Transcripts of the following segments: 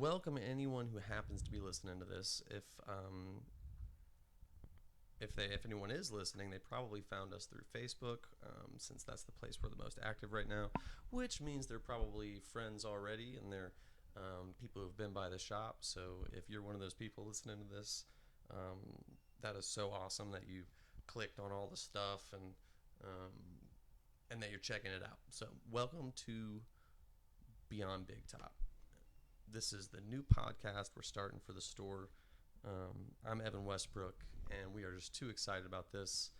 welcome anyone who happens to be listening to this. If anyone is listening, they probably found us through Facebook, since that's the place we're the most active right now, which means they're probably friends already, and they're people who've been by the shop. So if you're one of those people listening to this, that is so awesome that you clicked on all the stuff and that you're checking it out. So welcome to Beyond Big Top. This is the new podcast we're starting for the store. I'm Evan Westbrook, and we are just too excited about this.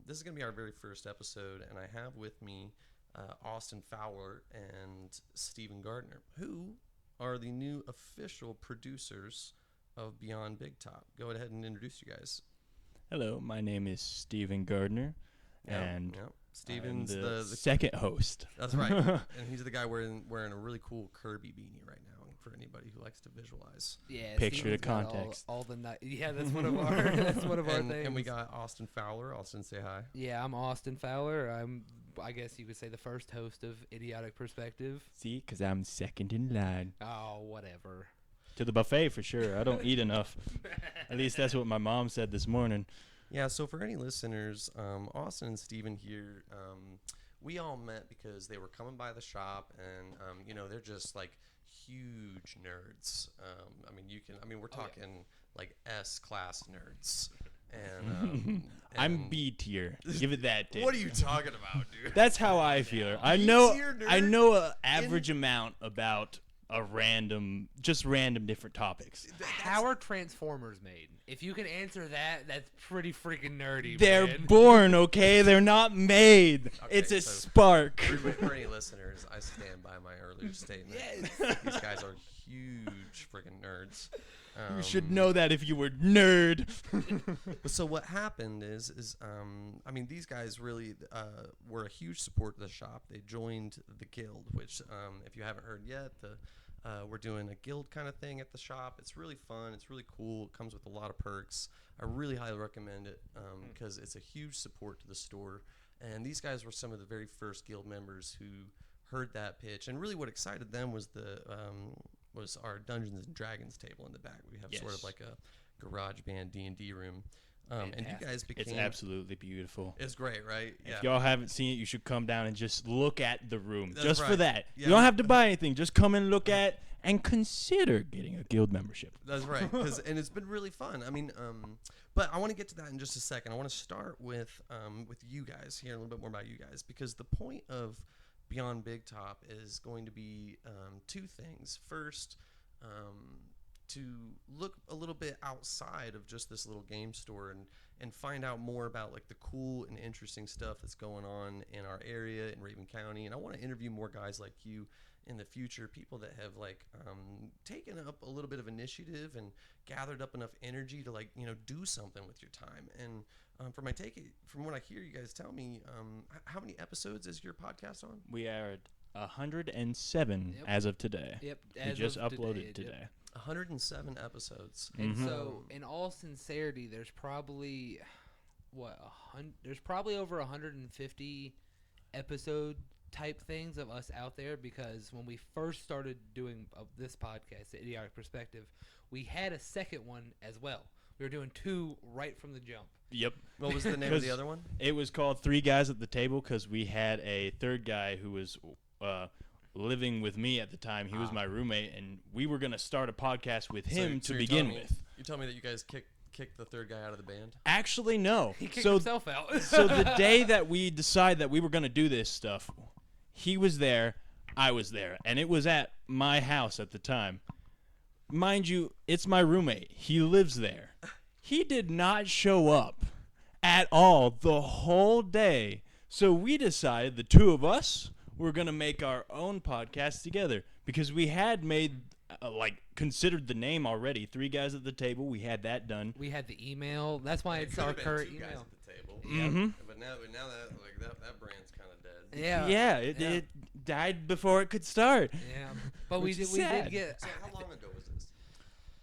This is going to be our very first episode, and I have with me Austin Fowler and Stephen Gardner, who are the new official producers of Beyond Big Top. Go ahead and introduce you guys. Hello, my name is Stephen Gardner, and Stephen's I'm the second host. That's right, and he's the guy wearing a really cool Kirby beanie right now. For anybody who likes to visualize, picture the context. All the that's one of our things. And we got Austin Fowler. Austin, say hi. Yeah, I'm Austin Fowler. I guess you could say the first host of Idiotic Perspective. See, because I'm second in line. Oh, whatever. To the buffet for sure. I don't eat enough. At least that's what my mom said this morning. Yeah. So for any listeners, Austin and Stephen here, we all met because they were coming by the shop, and they're just like huge nerds. We're talking like S-class nerds. And I'm B tier. Give it that. What are you talking about, dude? That's how I feel. I know an average amount about random different topics. How are Transformers made? If you can answer that, that's pretty freaking nerdy. They're man. born, okay? They're not made. Okay, it's a so spark. For any listeners, I stand by my earlier statement. Yes. These guys are huge freaking nerds. You should know that if you were nerd. So what happened is these guys really were a huge support to the shop. They joined the guild, which if you haven't heard yet, we're doing a guild kind of thing at the shop. It's really fun. It's really cool. It comes with a lot of perks. I really highly recommend it because it's a huge support to the store. And these guys were some of the very first guild members who heard that pitch. And really what excited them was was our Dungeons and Dragons table in the back. We have sort of like a garage band D&D room. And you guys became... It's absolutely beautiful. It's great, right? Yeah. If y'all haven't seen it, you should come down and just look at the room. That's just right. for that. Yeah. You don't have to buy anything. Just come and look at and consider getting a guild membership. That's right. And it's been really fun. But I want to get to that in just a second. I want to start with you guys, hear a little bit more about you guys, because the point of Beyond Big Top is going to be two things. First, to look a little bit outside of just this little game store and find out more about like the cool and interesting stuff that's going on in our area in Raven County. And I want to interview more guys like you in the future, people that have like taken up a little bit of initiative and gathered up enough energy to do something with your time. And from what I hear you guys tell me, how many episodes is your podcast on? We are at 107 as of today. Yep. We just uploaded today. Yep. 107 episodes. And so, in all sincerity, there's probably over 150 episode type things of us out there, because when we first started doing this podcast, the Idiotic Perspective, we had a second one as well. We were doing two right from the jump. Yep. What was the name of the other one? It was called Three Guys at the Table because we had a third guy who was living with me at the time. He was my roommate, and we were going to start a podcast with him to begin with. You told me that you guys kicked the third guy out of the band? Actually, no. He kicked himself out. So the day that we decided that we were going to do this stuff, he was there, I was there, and it was at my house at the time. Mind you, it's my roommate. He lives there. He did not show up at all the whole day. So we decided, the two of us, were going to make our own podcast together because we had made, considered the name already. Three Guys at the Table. We had that done. We had the email. That's why it's our current email. Guys at the table. Mm-hmm. But now that brand's kind of dead. Yeah. Yeah, it died before it could start. Yeah. But we did get... So how long ago was this?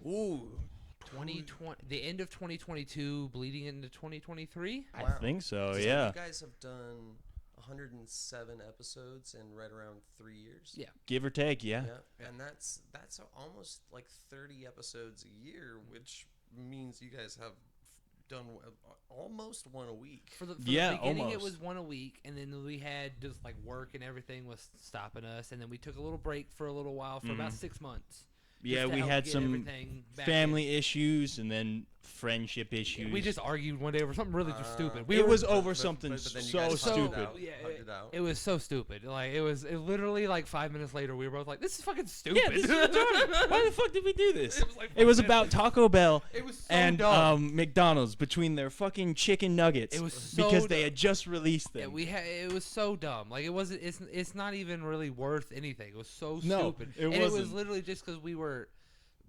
Ooh. 2020, the end of 2022, bleeding into 2023. I think so, So yeah. you guys have done 107 episodes in right around 3 years. Yeah. Give or take, yeah. And that's almost like 30 episodes a year, which means you guys have done almost one a week. For the Yeah, beginning, almost. it was one a week, and then we had just like work and everything was stopping us, and then we took a little break for a little while for about 6 months. Yeah, just to we help had get some everything back family issues and then friendship issues. in. We just argued one day over something really just stupid. It was But- over but- something but then you so guys hugged it stupid. out, Yeah, hugged it out. It was so stupid. Like it literally like 5 minutes later, we were both like, "This is fucking stupid." Yeah, this is retarded. Why the fuck did we do this? It was like It was 5 about minutes. Taco Bell It was so and dumb. McDonald's between their fucking chicken nuggets. It was so because they dumb. had just released Yeah, them. it was so dumb. Like it wasn't. It's not even really worth anything. It was so No, stupid. it and it was wasn't. literally just because we were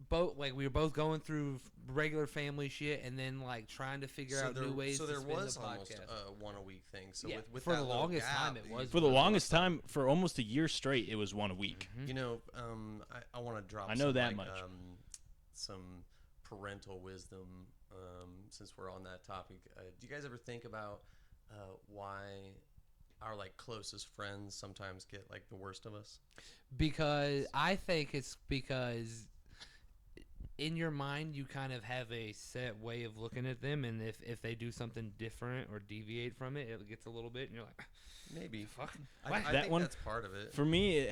both going through regular family shit, and then like trying to figure out new ways. So to there spin was the almost podcast. a one a week thing. So Yeah, with for that the little longest gap, time it you- was For the one. longest time, for almost a year straight, it was one a week. You know, I want to drop. I know some, that like, much. Some parental wisdom. Since we're on that topic, do you guys ever think about why our like closest friends sometimes get like the worst of us? Because I think it's because in your mind you kind of have a set way of looking at them, and if they do something different or deviate from it, it gets a little bit, and you're like, Maybe. fuck. I That think one- that's part of it. For me,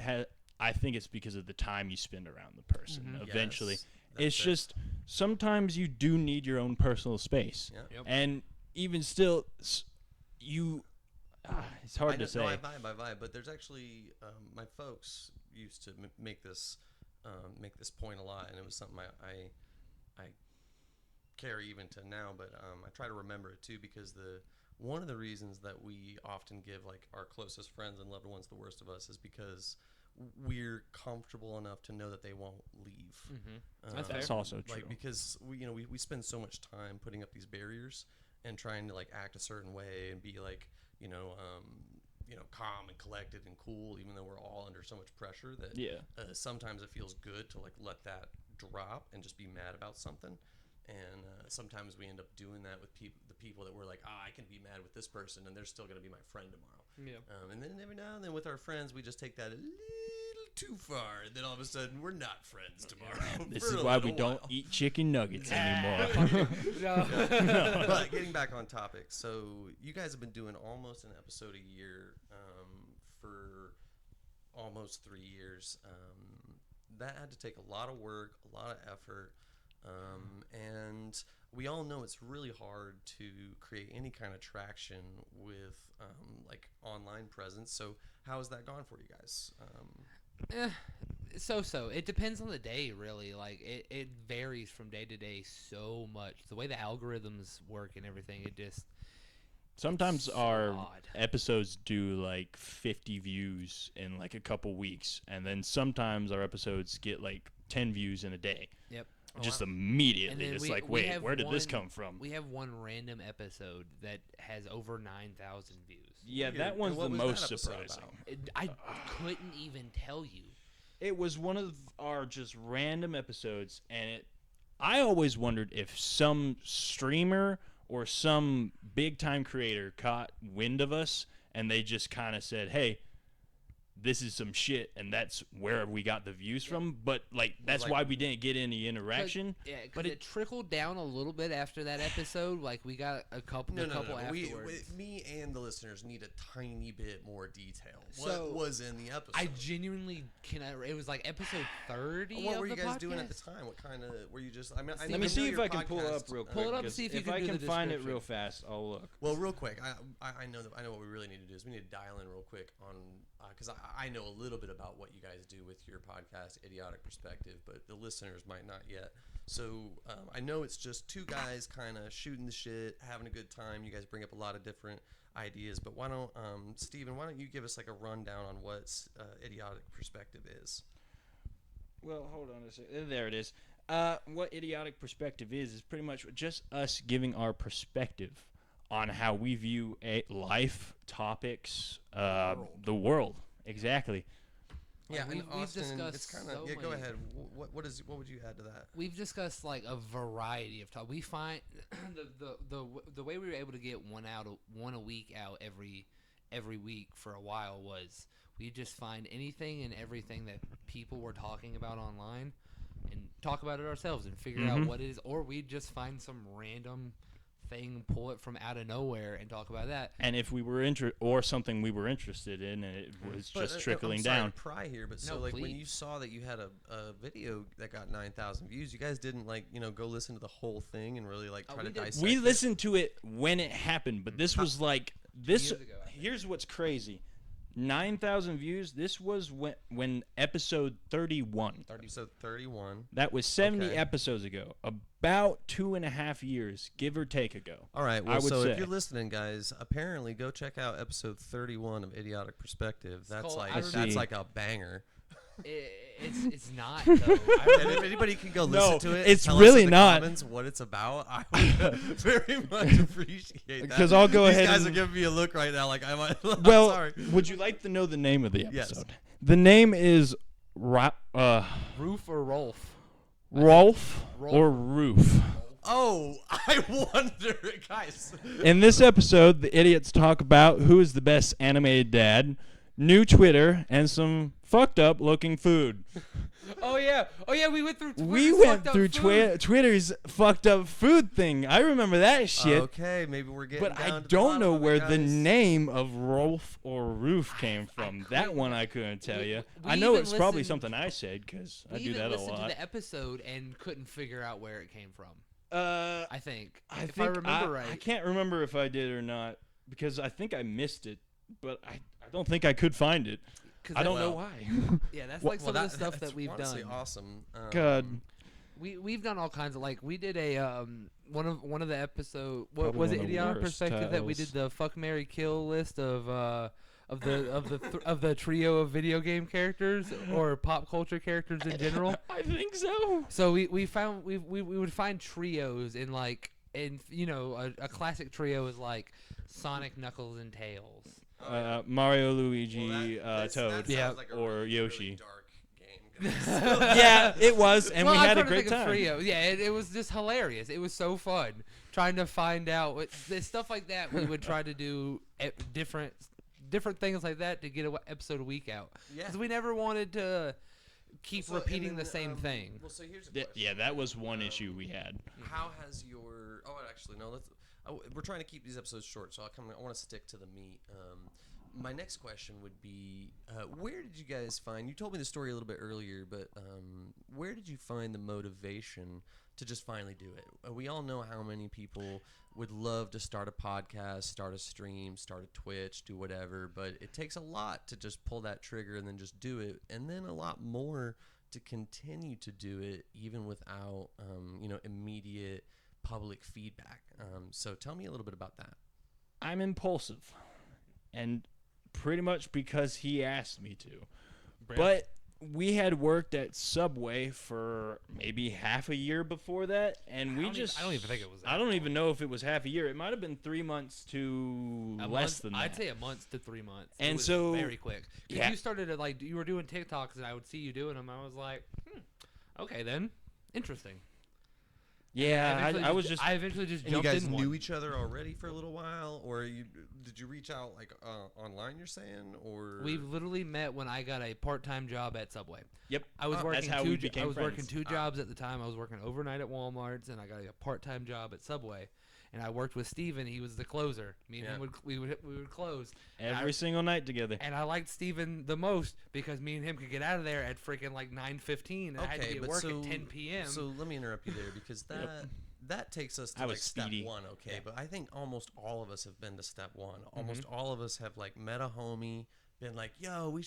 I think it's because of the time you spend around the person. Mhm. Eventually, Yes, that's it's it. just sometimes you do need your own personal space, Yeah. Yep. and even still, it's hard I know, to say. No, I vibe. But there's actually my folks used to make this point a lot, and it was something I carry even to now. But I try to remember it too, because one of the reasons that we often give like our closest friends and loved ones the worst of us is because we're comfortable enough to know that they won't leave. That's also true. Like, because we spend so much time putting up these barriers and trying to like act a certain way and be like calm and collected and cool, even though we're all under so much pressure that sometimes it feels good to like let that drop and just be mad about something. And sometimes we end up doing that with the people that we're like, I can be mad with this person and they're still going to be my friend tomorrow. Yeah. And then every now and then with our friends, we just take that a little too far, and then all of a sudden we're not friends tomorrow. This for is a why we little don't while. eat chicken nuggets anymore. No. But getting back on topic, so you guys have been doing almost an episode a year for almost 3 years. That had to take a lot of work, a lot of effort, and we all know it's really hard to create any kind of traction with like online presence. So how has that gone for you guys? So it depends on the day, really. Like it varies from day to day so much. The way the algorithms work and everything, it just Sometimes so our odd. episodes do like 50 views in like a couple weeks, and then sometimes our episodes get like 10 views in a day. Yep. Just And immediately, then it's we- like, we wait, have where did this one- come from? We have one random episode that has over 9,000 views. Yeah, Weird. that And one's what the was that most episode surprising. about? I couldn't even tell you. It was one of our just random episodes, and I always wondered if some streamer or some big time creator caught wind of us and they just kind of said, hey, this is some shit, and that's where we got the views from. But like that's like- why we didn't get any interaction. Yeah, But but it trickled down a little bit after that episode. Like we got a couple, No. afterwards. Me and the listeners need a tiny bit more detail. So, What was in the episode? I genuinely cannot. It was like episode 30. What of were you the guys doing at the podcast. time? What kind of were you just? I mean, Let Let me me see know if your I can pull it podcast, up real quick. Pull it up and 'cause see if you if can I do can the find it description. real fast, I'll look. Well, real quick, I know what we really need to do is we need to dial in real quick on because I know a little bit about what you guys do with your podcast, Idiotic Perspective, but the listeners might not yet. So I know it's just two guys kind of shooting the shit, having a good time. You guys bring up a lot of different ideas, but why don't Steven, why don't you give us like a rundown on what Idiotic Perspective is? Well, hold on a second. There it is. What Idiotic Perspective is pretty much just us giving our perspective on how we view life, topics, the world. Exactly. Yeah, We've and Austin, discussed it's kind of so Go many- ahead. What would you add to that? We've discussed like a variety of topics. We find the way we were able to get one a week out every week for a while was we just find anything and everything that people were talking about online and talk about it ourselves and figure out what it is, or we just find some random thing, pull it from out of nowhere and talk about that. And if we were or something we were interested in, and it was just trickling I'm sorry down. To pry here, but so No, like please. when you saw that you had a video that got 9,000 views, you guys didn't like go listen to the whole thing and really like try to dissect. We listened to it when it happened, but this was like this. Years ago, I think. Here's what's crazy: 9,000 views. This was when episode 31. Episode 31. That was 70 Okay. episodes ago. About 2.5 years, give or take, ago. All right. I Well, would so say. if you're listening, guys, apparently go check out episode 31 of Idiotic Perspective. That's called- like I that's see. like a banger. It's not though. And if anybody can go listen No, to it, it's and tell really us in the not. comments what it's about. I would very much appreciate that. 'Cause I'll go These ahead guys and- are giving me a look right now, like I'm Well, sorry. would you like to know the name of the Yes. episode? The name is Roof or Rolf? Rolf Rolf. or Roof. Oh, I wonder, guys. In this episode, the idiots talk about who is the best animated dad, new Twitter, and some fucked up looking food. Oh yeah, we went through. We Twitter's went fucked up through food. Twitter's fucked up food thing. I remember that shit. Okay, maybe we're getting. But down I to the don't bottom know of it, where the guys. name of Rolf or Roof came from. That couldn't- one I couldn't tell you. we I know even it's probably listened- something I said because I We do even that a listened lot. to the episode and couldn't figure out where it came from. I think. I if think I remember right. I can't remember if I did or not because I think I missed it, but I don't think I could find it. 'Cause I that- don't know well, why. Yeah, that's Well, like some of the stuff that's that we've honestly done. awesome. God. We've done all kinds of like we did a one of the episode what Probably was one it of the Idiotic worst Perspective that we titles. did the fuck Mary Kill list of the trio of video game characters or pop culture characters in general. I think so. So we found we would find trios in like a classic trio is like Sonic, Knuckles, and Tails. Mario, Luigi, Toad, Yeah. or Yoshi. Dark game. Yeah, it was, and Well, we I'm had a trying to great think of time. Trio. Yeah, it was just hilarious. It was so fun trying to find out the stuff like that. We would try to do different things like that to get an episode a week out Yeah. because we never wanted to keep So, repeating and the then, same thing. Well, so here's a question. Yeah, that was one issue we had. How has your? Oh, actually, no. We're trying to keep these episodes short, so I want to stick to the meat. My next question would be, where did you guys find? You told me the story a little bit earlier, but where did you find the motivation to just finally do it? We all know how many people would love to start a podcast, start a stream, start a Twitch, do whatever, but it takes a lot to just pull that trigger and then just do it, and then a lot more to continue to do it even without immediate public feedback. So tell me a little bit about that. I'm impulsive, and pretty much because he asked me to. But we had worked at Subway for maybe half a year before that, and I don't even think it was that I don't even know if it was half a year. It might have been 3 months to less than that. I'd say a month to 3 months. And it was so- very quick. 'Cause yeah. you started to you were doing TikToks and I would see you doing them. I was like, okay then, interesting. Yeah, I was just. I eventually just And you jumped guys in knew one. each other already for a little while, or did you reach out like online? You're saying, or We literally met when I got a part-time job at Subway. Yep. I was Oh, working that's how two. we I became was working friends. two jobs at the time. I was working overnight at Walmart's, and I got a part-time job at Subway. And I worked with Steven. He was the closer. Me and Yeah. him we would close. Every single night together. And I liked Steven the most because me and him could get out of there at freaking like 9:15, and I had to be at but work so, at 10 p.m. So let me interrupt you there because that takes us to I like was step speedy. one, okay? Yeah. But I think almost all of us have been to step one. Almost all of us have like met a homie, been like, "Yo, we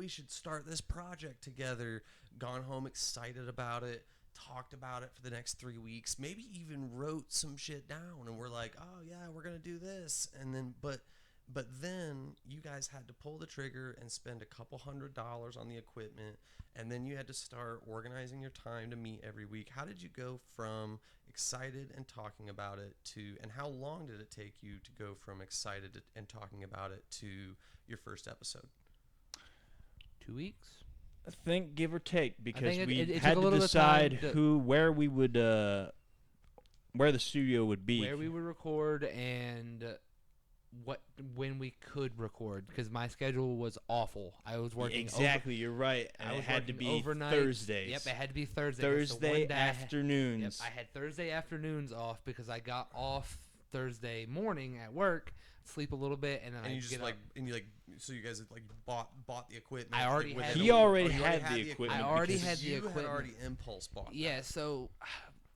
should start this project together." Gone home excited about it, talked about it for the next 3 weeks, maybe even wrote some shit down, and we're like, "Oh yeah, we're gonna do this," and then but then you guys had to pull the trigger and spend a couple $100 on the equipment, and then you had to start organizing your time to meet every week. How did you go from excited and talking about it to, and how long did it take you to go from excited and talking about it to your first episode? 2 weeks. I think give or take because it- we it took had a to little bit of time decide to- where we would where the studio would be. Where we would record, and when we could record, because my schedule was awful. I was working Exactly, you're right. And I it was had to working be overnight. Thursdays. Yep, it had to be Thursday. That's the Thursday one day afternoons. I had Thursday afternoons off because I got off Thursday morning at work, sleep a little bit, and then And I you just get like, up. and you like, so you guys had like bought the equipment. I already like, had within He a week. already Oh, you had the equipment. I already because had the you equipment. had already impulse bought. Yeah, so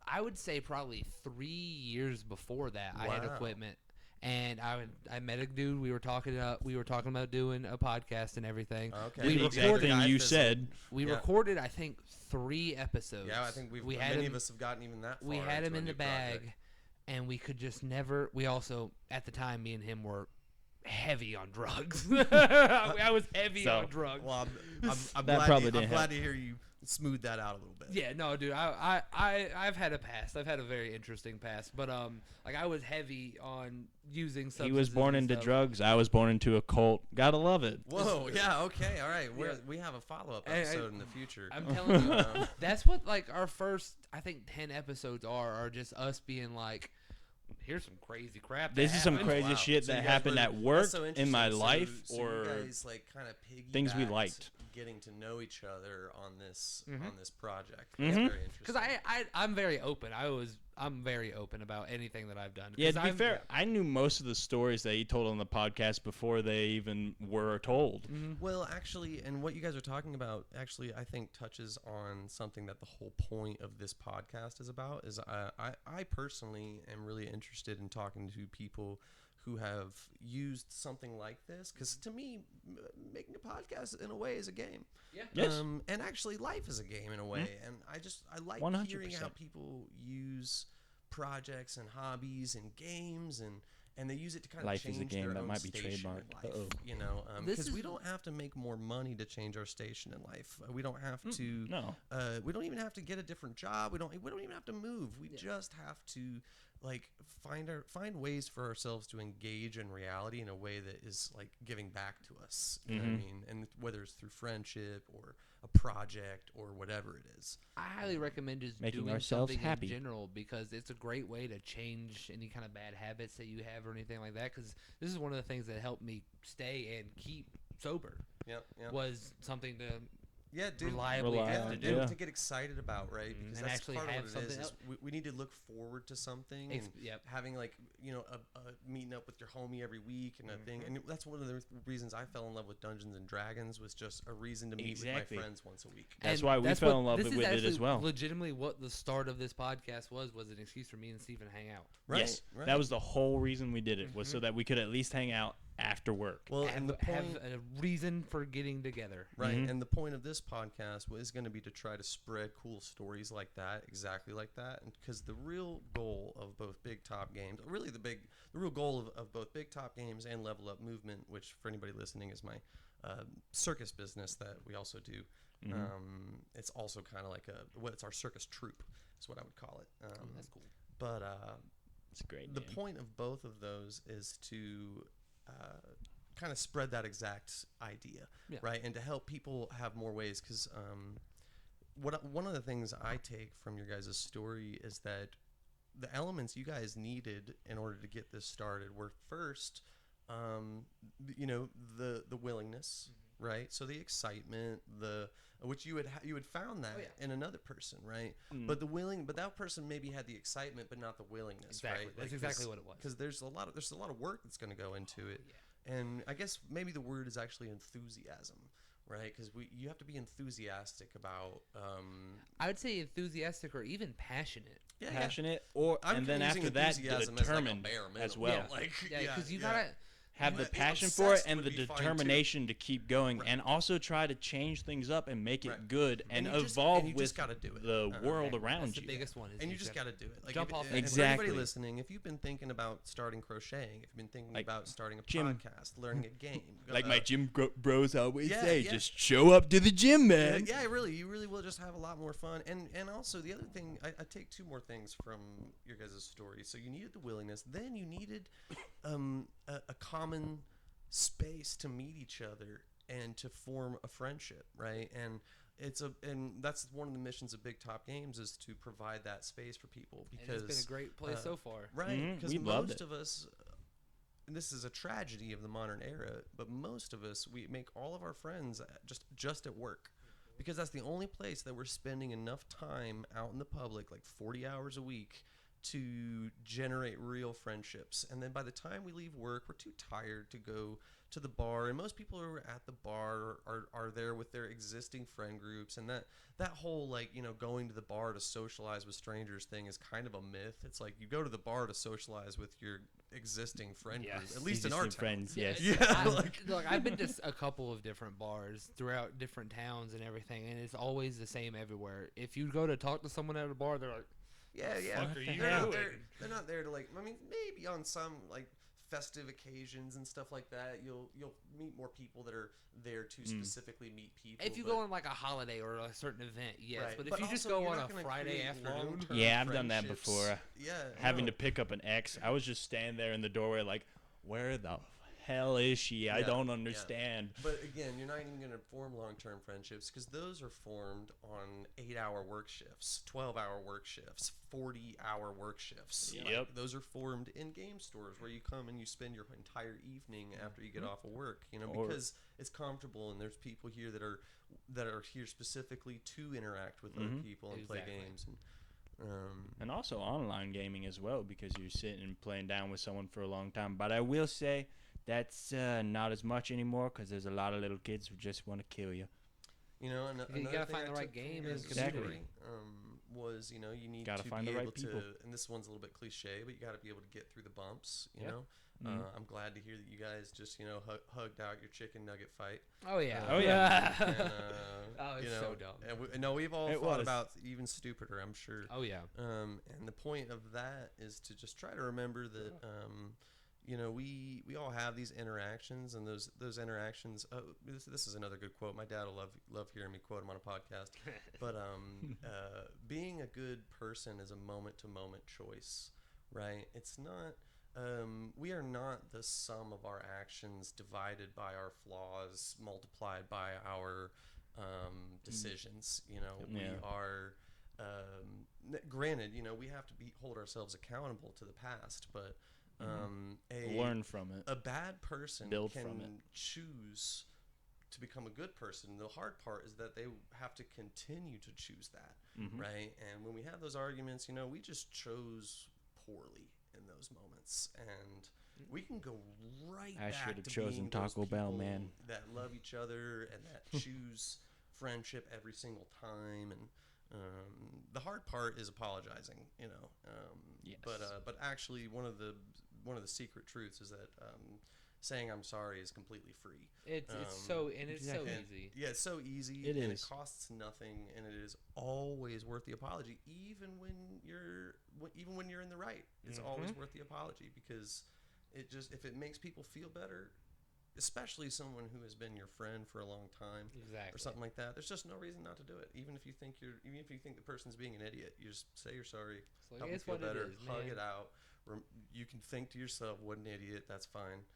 I would say probably 3 years before that I had Wow. equipment, and I met a dude. We were talking about doing a podcast and everything. Okay. We the exact recorded- thing you Guy said. We Yeah. recorded, I think, 3 episodes. Yeah, I think we had many him, of us have gotten even that far. we had him into a in the new bag, project. and we could just never. We also at the time, me and him were heavy on drugs. I was heavy So- on drugs. Well, I'm That glad, probably I'm didn't glad help. to hear you smooth that out a little bit. Yeah, no, dude. I've had a past. I've had a very interesting past. But like I was heavy on using He substances. was born and into stuff. drugs. I was born into a cult. Gotta love it. Whoa, yeah, okay, all right. Yeah. We have a follow-up Hey, episode in the future. I'm telling you, that's what like our first, I think, 10 episodes are just us being like, here's some crazy crap. This that is some happened. crazy Wow. shit So you that guys happened were- at work, that's so in my interesting. life, So or you guys like kind of things we piggybacked liked. getting to know each other on this project. Mhm. That's very interesting. Because I'm very open. I'm very open about anything that I've done. Yeah, 'Cause to be I'm- fair, I knew most of the stories that he told on the podcast before they even were told. Well, actually, and what you guys are talking about, actually, I think touches on something that the whole point of this podcast is about. Is I personally am really interested in talking to people who have used something like this, because to me, making a podcast in a way is a game. Yeah. Yes. And actually, life is a game in a way, and I like 100%. hearing how people use projects and hobbies and games and they use it to kind of Life is change a game. their That own might be station in trademarked. life, Uh-oh. you know, This because is- we don't have to make more money to change our station in life. We don't have to. No. We don't even have to get a different job. We don't even have to move. We just have to like find ways for ourselves to engage in reality in a way that is like giving back to us. You know what I mean? And whether it's through friendship or a project or whatever it is. I highly recommend just Making doing ourselves something happy. in general, because it's a great way to change any kind of bad habits that you have or anything like that. Because this is one of the things that helped me stay and keep sober, Yep. was something to Yeah, dude. reliably Rely have on, to And do. yeah. to get excited about, right? Because And that's actually part of have what it is. something We need to look forward to something and Yep. having like a meeting up with your homie every week and a thing. And that's one of the reasons I fell in love with Dungeons and Dragons, was just a reason to meet Exactly. with my friends once a week. That's And why we that's fell what- in love this with is it as actually well. Legitimately, what the start of this podcast was an excuse for me and Steven to hang out. Right. Yes, Right. that was the whole reason we did it, was so that we could at least hang out after work. well, and the have point. a reason for getting together. Right, Mhm. and the point of this podcast is going to be to try to spread cool stories like that, exactly like that, and because the real goal of both Big Top Games, really the real goal of both Big Top Games and Level Up Movement, which for anybody listening is my circus business that we also do. It's also kind of like it's our circus troupe, is what I would call it. That's cool. But It's a great the name. point of both of those is to kind of spread that exact idea, Yeah. right? And to help people have more ways, because one of the things I take from your guys' story is that the elements you guys needed in order to get this started were first, the willingness, right? So the excitement, which you had found that in another person, right? But that person maybe had the excitement, but not the willingness, Exactly. right? That's exactly what it was. Because there's a lot of work that's going to go into it, and I guess maybe the word is actually enthusiasm, right? Because you have to be enthusiastic about. I would say enthusiastic or even passionate. Yeah, Passionate, I'm and then using after that, enthusiasm as, like, a determined bare as minimum. well. Yeah, like, Yeah, because you yeah. gotta. Have the Being passion for it obsessed and would the be fine, too. determination to keep going, Right. and also try to change things up and make it Right. good and you just- evolve and you with just gotta do it. the world That's around the you. biggest one. Is And you just got to do it. Like jump off if, that and for Exactly. anybody listening, if you've been thinking about starting crocheting, if you've been thinking Like about starting a gym. podcast, learning a game, Like my gym bros always yeah, say, yeah. just show up to the gym, Yeah, man. yeah, you really will just have a lot more fun. And also the other thing, I take two more things from your guys' story. So you needed the willingness, then you needed a common space to meet each other and to form a friendship, right? And that's one of the missions of Big Top Games, is to provide that space for people, And because it's been a great place so far. right? Mhm, Because we loved most it. of us, and this is a tragedy of the modern era, but most of us, we make all of our friends just at work, because that's the only place that we're spending enough time out in the public, like 40 hours a week, to generate real friendships. And then by the time we leave work, we're too tired to go to the bar, and most people who are at the bar are there with their existing friend groups, and that whole, like, going to the bar to socialize with strangers thing is kind of a myth. It's like you go to the bar to socialize with your existing friend group, at least in our town. friends. Yes. Yeah, Look, I've been to a couple of different bars throughout different towns and everything, and it's always the same everywhere. If you go to talk to someone at a bar, they're like, yeah. fuck are you They're not doing? there. They're not there to, like. I mean, maybe on some, like, festive occasions and stuff like that, you'll meet more people that are there to specifically meet people. If you go on like a holiday or a certain event, yes. Right. But if But you just also, go you're on not a gonna Friday create afternoon, long-term Yeah, I've done that friendships. before. Yeah, Having no. to pick up an ex, I was just standing there in the doorway like, where the hell is she? I Yeah, don't yeah. understand. But again, you're not even going to form long-term friendships, because those are formed on 8-hour work shifts, 12-hour work shifts, 40-hour work shifts. Yep. Like, those are formed in game stores where you come and you spend your entire evening after you get off of work, Or- because it's comfortable, and there's people here that are here specifically to interact with other people and play Exactly. games. And also online gaming as well, because you're sitting and playing down with someone for a long time. But I will say that's not as much anymore, because there's a lot of little kids who just want to kill you. You Another gotta thing find I the right took from game your and guys' Exactly. story, was, you need Gotta to find be the right able people. to, and this one's a little bit cliche, but you got to be able to get through the bumps. You Yeah. know, Mhm. I'm glad to hear that you guys just hugged out your chicken nugget fight. oh yeah, Oh, yeah. And, Oh, it's so dumb. And we've all It thought was. about even stupider, I'm sure. oh yeah. And the point of that is to just try to remember that, we all have these interactions, and those interactions. This is another good quote. My dad will love hearing me quote him on a podcast. But being a good person is a moment to moment choice, right? It's not. We are not the sum of our actions divided by our flaws multiplied by our decisions. We Yeah. are. Granted, we have to hold ourselves accountable to the past, but Learn from it. a bad person Build can from it. choose to become a good person. The hard part is that they have to continue to choose that, Mhm. right? And when we have those arguments, we just chose poorly in those moments, and we can go right I back should have to chosen being those Taco Bell, people man. that love each other and that choose friendship every single time. And the hard part is apologizing, Yes. but actually one of the secret truths is that saying I'm sorry is completely free. It's so easy. Yeah, it's so easy. It and is. It costs nothing, and it is always worth the apology, even when you're in the right. It's always worth the apology, because if it makes people feel better, especially someone who has been your friend for a long time, Exactly. or something like that. There's just no reason not to do it. Even if you think the person's being an idiot, you just say you're sorry. So Help them it's feel what better. it is, Hug man. it out. You can think to yourself, "What an idiot." That's fine.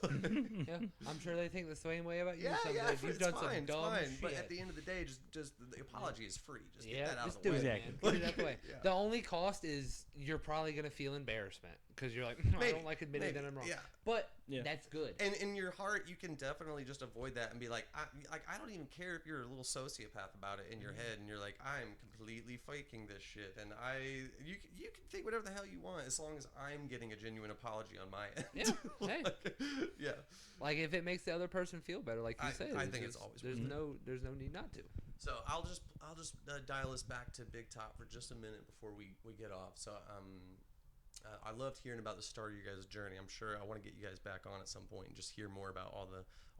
Yeah, I'm sure they think the same way about you. Yeah, someday. yeah, If you've it's done fine, some it's dumb fine. shit. But at the end of the day, just the apology is free. Just get Yeah, that out just of the do way. it, man. Exactly. Get it out the way. Yeah. The only cost is you're probably gonna feel embarrassment because you're like, I Maybe, don't like admitting maybe, that I'm wrong. yeah. But Yeah. that's good. And in your heart, you can definitely just avoid that and be like, I don't even care if you're a little sociopath about it in your head, and you're like, I'm completely faking this shit, and you can think whatever the hell you want as long as I'm getting a genuine apology on my end. Yeah, hey. Yeah. Like if it makes the other person feel better, like you said, I think it's always there's worth it. there's no need not to. So I'll just dial us back to Big Top for just a minute before we get off. So I loved hearing about the start of your guys' journey. I'm sure I want to get you guys back on at some point and just hear more about all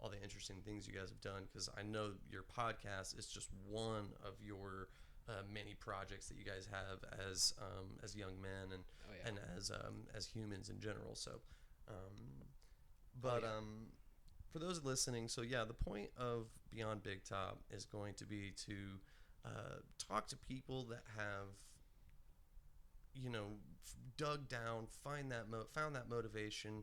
the interesting things you guys have done, because I know your podcast is just one of your many projects that you guys have as young men and Oh, yeah. and as humans in general. So, yeah. for those listening, so yeah, the point of Beyond Big Top is going to be to talk to people that have dug down, found that motivation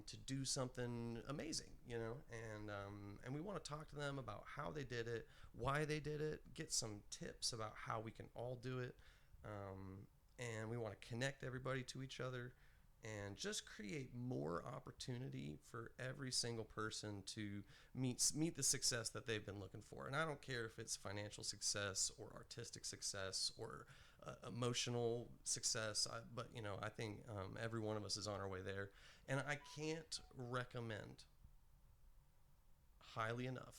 to do something amazing, and we want to talk to them about how they did it, why they did it, get some tips about how we can all do it, and we want to connect everybody to each other, and just create more opportunity for every single person to meet the success that they've been looking for. And I don't care if it's financial success or artistic success or emotional success, but I think every one of us is on our way there. And I can't recommend highly enough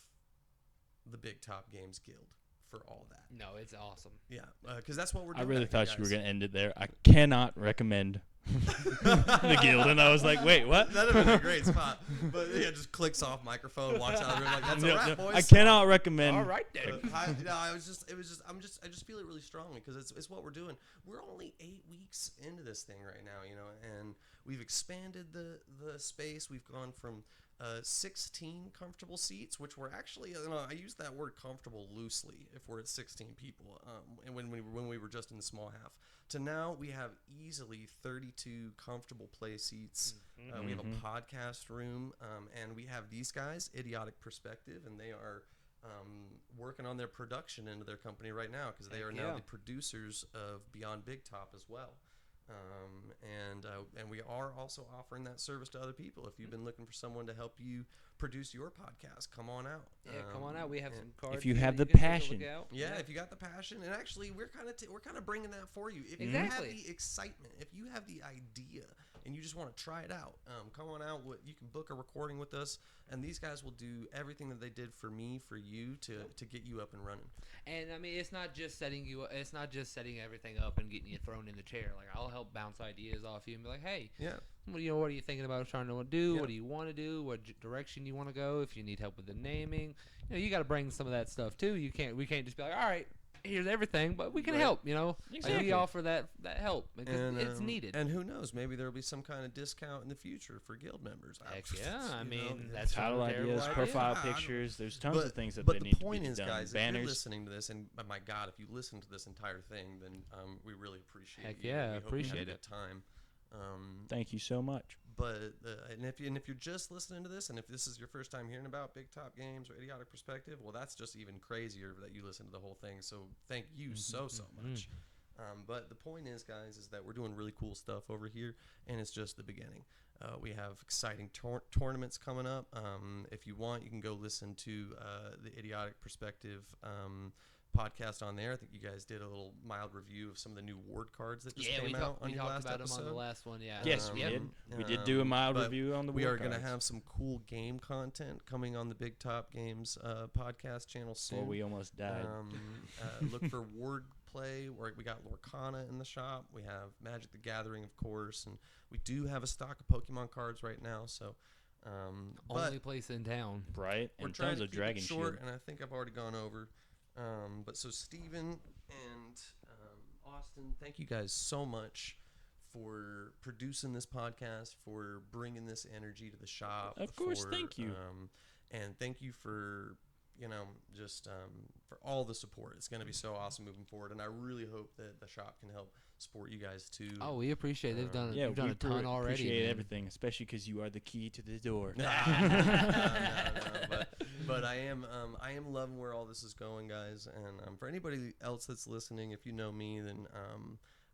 the Big Top Games Guild for all that. No, it's awesome. Yeah, because that's what we're I doing. really out here, thought you were guys. going to end it there. I cannot recommend the guild. And I was like, wait, what? That'd have been a great spot. But yeah, just clicks off microphone, walks out of the room like, that's No, a wrap, no, boys. I cannot recommend. All right, then. I just feel it really strongly because it's what we're doing. We're only 8 weeks into this thing right now, and we've expanded the space. We've gone from 16 comfortable seats, which were actually, I use that word comfortable loosely if we're at 16 people, and when we were just in the small half, to now we have easily 32 comfortable play seats. We have a podcast room, and we have these guys, Idiotic Perspective, and they are working on their production into their company right now because they are now the producers of Beyond Big Top as well. And we are also offering that service to other people. If you've been looking for someone to help you produce your podcast, come on out. Yeah, come on out. We have some cards. If you here have that the can take a passion. look out. Yeah, if you got the passion, and actually we're kind of bringing that for you. If you Exactly. have the excitement, if you have the idea, and you just want to try it out, come on out. You can book a recording with us, and these guys will do everything that they did for me, for you, to get you up and running. And I mean, it's not just setting everything up and getting you thrown in the chair. Like, I'll help bounce ideas off you and be like, hey, Yeah. what are you thinking about trying to do? Yeah. What do you want to do? What direction you want to go? If you need help with the naming, you got to bring some of that stuff too. We can't just be like, all right, here's everything, but we can help. Like, Exactly. we offer that help because it's needed. And who knows, maybe there'll be some kind of discount in the future for guild members. Heck yeah, I mean, know, that's Title not a terrible ideas, idea. profile I don't- pictures. There's tons of things that but they the need to point be is, done. guys, if you're Banners. listening to this, and my God, if you listen to this entire thing, then we really appreciate Heck you. yeah, We hope you appreciate had a it. good time. Thank you so much. But and if you're just listening to this, and if this is your first time hearing about Big Top Games or Idiotic Perspective, well, that's just even crazier that you listen to the whole thing. So thank you so much. But the point is, guys, is that we're doing really cool stuff over here, and it's just the beginning. We have exciting tournaments coming up. If you want, you can go listen to the Idiotic Perspective podcast on there. I think you guys did a little mild review of some of the new ward cards that just came out on we your talked last about episode. them on the last one. Yeah. Yes, we Yep. did. We did do a mild but review on the We war are going to cards. have some cool game content coming on the Big Top Games podcast channel soon. Well, we almost died. Look for word play. Where we got Lorcana in the shop. We have Magic the Gathering, of course, and we do have a stock of Pokemon cards right now. So, but Only place in town. Right? we're And trying tons to of keep Dragon it short, Shield. and I think I've already gone over. But so Steven and Austin, thank you guys so much for producing this podcast, for bringing this energy to the shop. Of course, thank you. And thank you for just for all the support. It's going to be so awesome moving forward, and I really hope that the shop can help support you guys too. Oh, we appreciate it. They've done Yeah, you've done we a ton already. appreciate man. everything, especially because you are the key to the door. No, but I am loving where all this is going, guys. And for anybody else that's listening, if you know me, then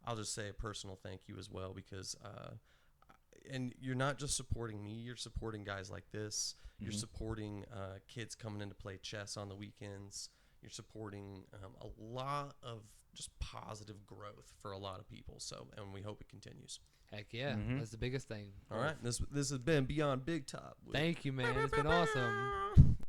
I'll just say a personal thank you as well, because and you're not just supporting me, you're supporting guys like this. You're supporting kids coming in to play chess on the weekends. You're supporting a lot of just positive growth for a lot of people. So, and we hope it continues. Heck yeah, that's the biggest thing. All right, this has been Beyond Big Top. Thank you, man. It's been awesome.